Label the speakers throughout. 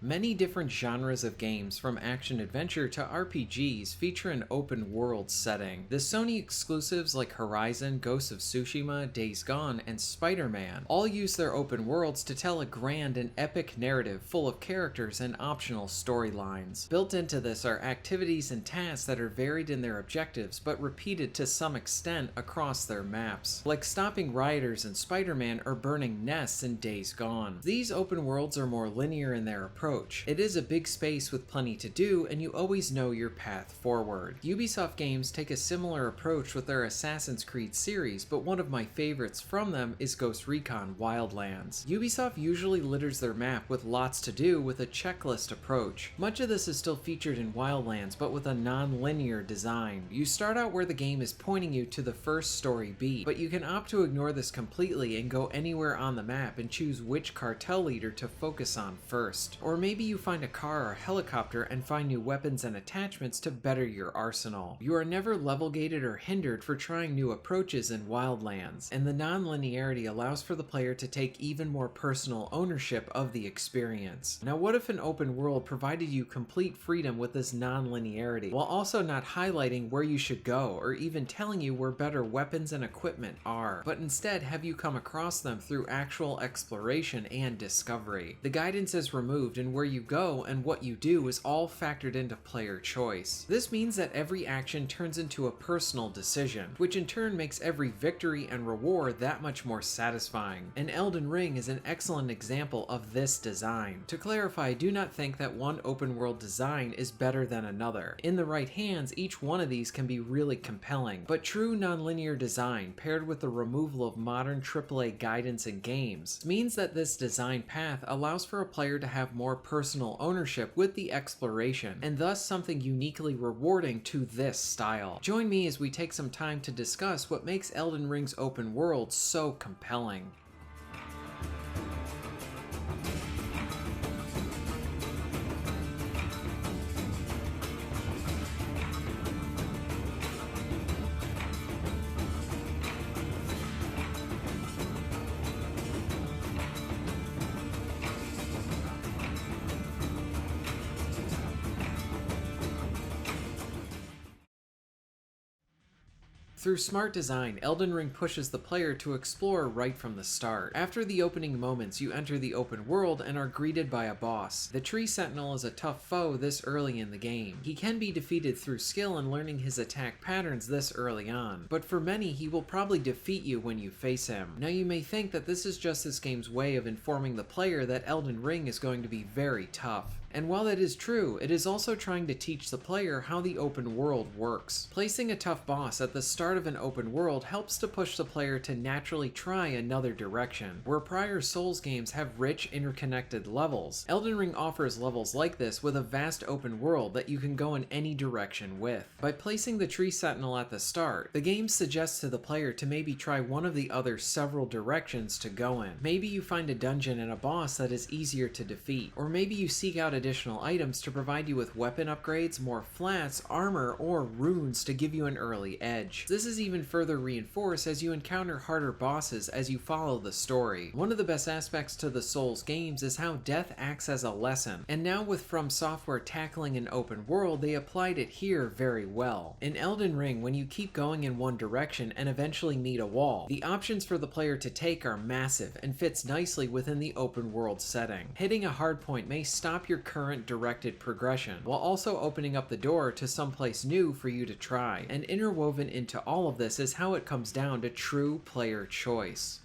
Speaker 1: Many different genres of games, from action-adventure to RPGs, feature an open-world setting. The Sony exclusives like Horizon, Ghost of Tsushima, Days Gone, and Spider-Man all use their open worlds to tell a grand and epic narrative full of characters and optional storylines. Built into this are activities and tasks that are varied in their objectives but repeated to some extent across their maps, like stopping rioters in Spider-Man or burning nests in Days Gone. These open worlds are more linear in their approach. It is a big space with plenty to do, and you always know your path forward. Ubisoft games take a similar approach with their Assassin's Creed series, but one of my favorites from them is Ghost Recon Wildlands. Ubisoft usually litters their map with lots to do with a checklist approach. Much of this is still featured in Wildlands, but with a non-linear design. You start out where the game is pointing you to the first story beat, but you can opt to ignore this completely and go anywhere on the map and choose which cartel leader to focus on first. Or maybe you find a car or helicopter and find new weapons and attachments to better your arsenal. You are never level gated or hindered for trying new approaches in Wildlands, and the non-linearity allows for the player to take even more personal ownership of the experience. Now, what if an open world provided you complete freedom with this non-linearity, while also not highlighting where you should go or even telling you where better weapons and equipment are, but instead have you come across them through actual exploration and discovery? The guidance is removed, and where you go and what you do is all factored into player choice. This means that every action turns into a personal decision, which in turn makes every victory and reward that much more satisfying. And Elden Ring is an excellent example of this design. To clarify, do not think that one open world design is better than another. In the right hands, each one of these can be really compelling, but true nonlinear design paired with the removal of modern AAA guidance in games means that this design path allows for a player to have more personal ownership with the exploration, and thus something uniquely rewarding to this style. Join me as we take some time to discuss what makes Elden Ring's open world so compelling. Through smart design, Elden Ring pushes the player to explore right from the start. After the opening moments, you enter the open world and are greeted by a boss. The Tree Sentinel is a tough foe this early in the game. He can be defeated through skill and learning his attack patterns this early on, but for many, he will probably defeat you when you face him. Now, you may think that this is just this game's way of informing the player that Elden Ring is going to be very tough. And while that is true, it is also trying to teach the player how the open world works. Placing a tough boss at the start of an open world helps to push the player to naturally try another direction. Where prior Souls games have rich, interconnected levels, Elden Ring offers levels like this with a vast open world that you can go in any direction with. By placing the Tree Sentinel at the start, the game suggests to the player to maybe try one of the other several directions to go in. Maybe you find a dungeon and a boss that is easier to defeat, or maybe you seek out additional items to provide you with weapon upgrades, more flats, armor, or runes to give you an early edge. This is even further reinforced as you encounter harder bosses as you follow the story. One of the best aspects to the Souls games is how death acts as a lesson, and now with From Software tackling an open world, they applied it here very well. In Elden Ring, when you keep going in one direction and eventually meet a wall, the options for the player to take are massive and fits nicely within the open world setting. Hitting a hard point may stop your current directed progression, while also opening up the door to someplace new for you to try, and interwoven into all of this is how it comes down to true player choice.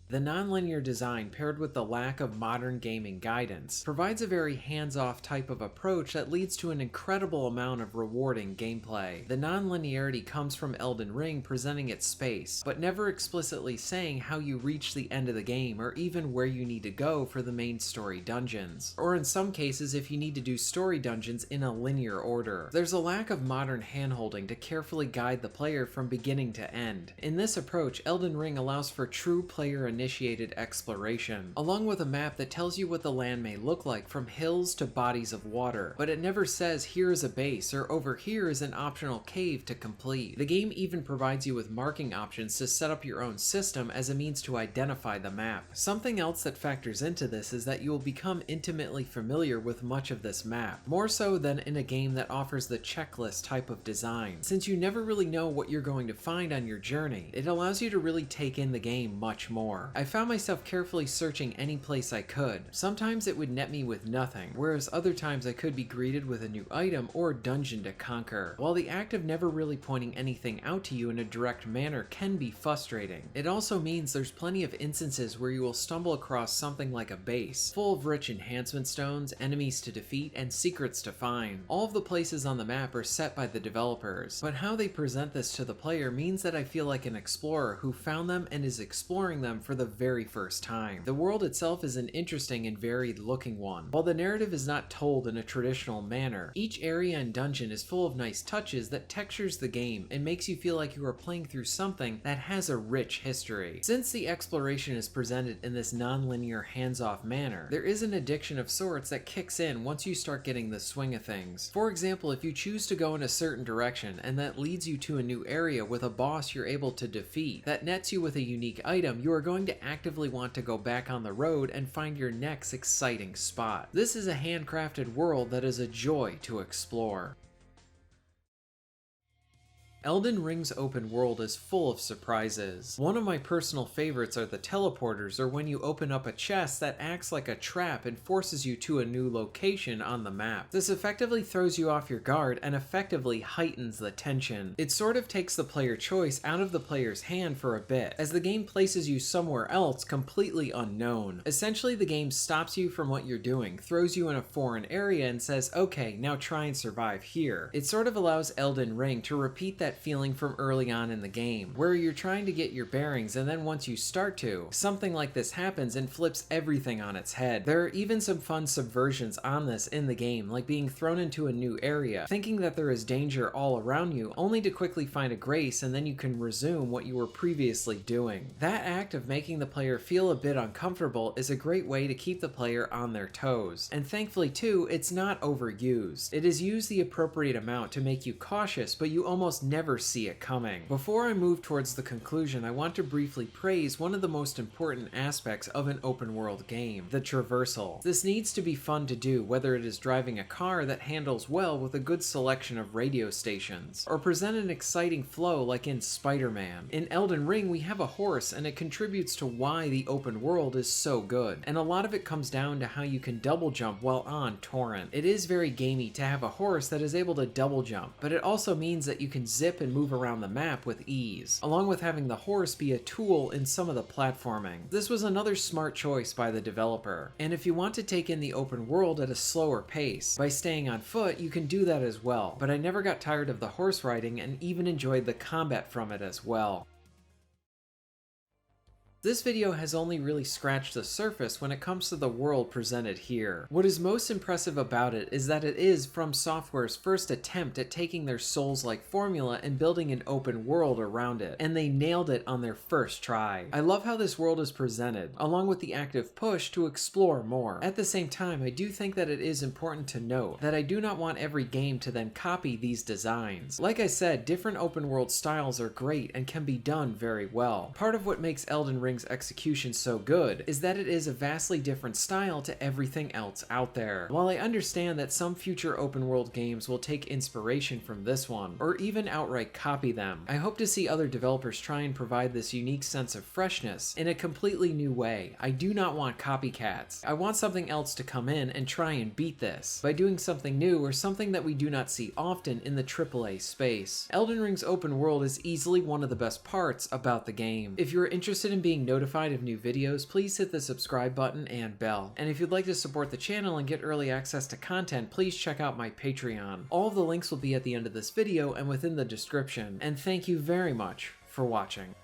Speaker 1: The nonlinear design paired with the lack of modern gaming guidance provides a very hands-off type of approach that leads to an incredible amount of rewarding gameplay. The nonlinearity comes from Elden Ring presenting its space, but never explicitly saying how you reach the end of the game or even where you need to go for the main story dungeons, or in some cases if you need to do story dungeons in a linear order. There's a lack of modern handholding to carefully guide the player from beginning to end. In this approach, Elden Ring allows for true player initiated exploration, along with a map that tells you what the land may look like from hills to bodies of water, but it never says here is a base or over here is an optional cave to complete. The game even provides you with marking options to set up your own system as a means to identify the map. Something else that factors into this is that you will become intimately familiar with much of this map, more so than in a game that offers the checklist type of design. Since you never really know what you're going to find on your journey, it allows you to really take in the game much more. I found myself carefully searching any place I could. Sometimes it would net me with nothing, whereas other times I could be greeted with a new item or dungeon to conquer. While the act of never really pointing anything out to you in a direct manner can be frustrating, it also means there's plenty of instances where you will stumble across something like a base, full of rich enhancement stones, enemies to defeat, and secrets to find. All of the places on the map are set by the developers, but how they present this to the player means that I feel like an explorer who found them and is exploring them for the very first time. The world itself is an interesting and varied looking one. While the narrative is not told in a traditional manner, each area and dungeon is full of nice touches that textures the game and makes you feel like you are playing through something that has a rich history. Since the exploration is presented in this non-linear hands-off manner, there is an addiction of sorts that kicks in once you start getting the swing of things. For example, if you choose to go in a certain direction and that leads you to a new area with a boss you're able to defeat that nets you with a unique item, you are going to actively want to go back on the road and find your next exciting spot. This is a handcrafted world that is a joy to explore. Elden Ring's open world is full of surprises. One of my personal favorites are the teleporters, or when you open up a chest that acts like a trap and forces you to a new location on the map. This effectively throws you off your guard and effectively heightens the tension. It sort of takes the player choice out of the player's hand for a bit, as the game places you somewhere else completely unknown. Essentially, the game stops you from what you're doing, throws you in a foreign area and says, okay, now try and survive here. It sort of allows Elden Ring to repeat that feeling from early on in the game, where you're trying to get your bearings and then once you start to, something like this happens and flips everything on its head. There are even some fun subversions on this in the game, like being thrown into a new area, thinking that there is danger all around you, only to quickly find a grace and then you can resume what you were previously doing. That act of making the player feel a bit uncomfortable is a great way to keep the player on their toes. And thankfully too, it's not overused. It is used the appropriate amount to make you cautious, but you almost never see it coming. Before I move towards the conclusion, I want to briefly praise one of the most important aspects of an open world game, the traversal. This needs to be fun to do, whether it is driving a car that handles well with a good selection of radio stations, or present an exciting flow like in Spider-Man. In Elden Ring, we have a horse and it contributes to why the open world is so good, and a lot of it comes down to how you can double jump while on Torrent. It is very gamey to have a horse that is able to double jump, but it also means that you can zip and move around the map with ease, along with having the horse be a tool in some of the platforming. This was another smart choice by the developer. And if you want to take in the open world at a slower pace, by staying on foot, you can do that as well. But I never got tired of the horse riding and even enjoyed the combat from it as well. This video has only really scratched the surface when it comes to the world presented here. What is most impressive about it is that it is From Software's first attempt at taking their Souls-like formula and building an open world around it, and they nailed it on their first try. I love how this world is presented, along with the active push to explore more. At the same time, I do think that it is important to note that I do not want every game to then copy these designs. Like I said, different open world styles are great and can be done very well. Part of what makes Elden Ring's execution so good is that it is a vastly different style to everything else out there. While I understand that some future open world games will take inspiration from this one, or even outright copy them, I hope to see other developers try and provide this unique sense of freshness in a completely new way. I do not want copycats. I want something else to come in and try and beat this, by doing something new or something that we do not see often in the AAA space. Elden Ring's open world is easily one of the best parts about the game. If you're interested in being notified of new videos, please hit the subscribe button and bell. And if you'd like to support the channel and get early access to content, please check out my Patreon. All of the links will be at the end of this video and within the description. And thank you very much for watching.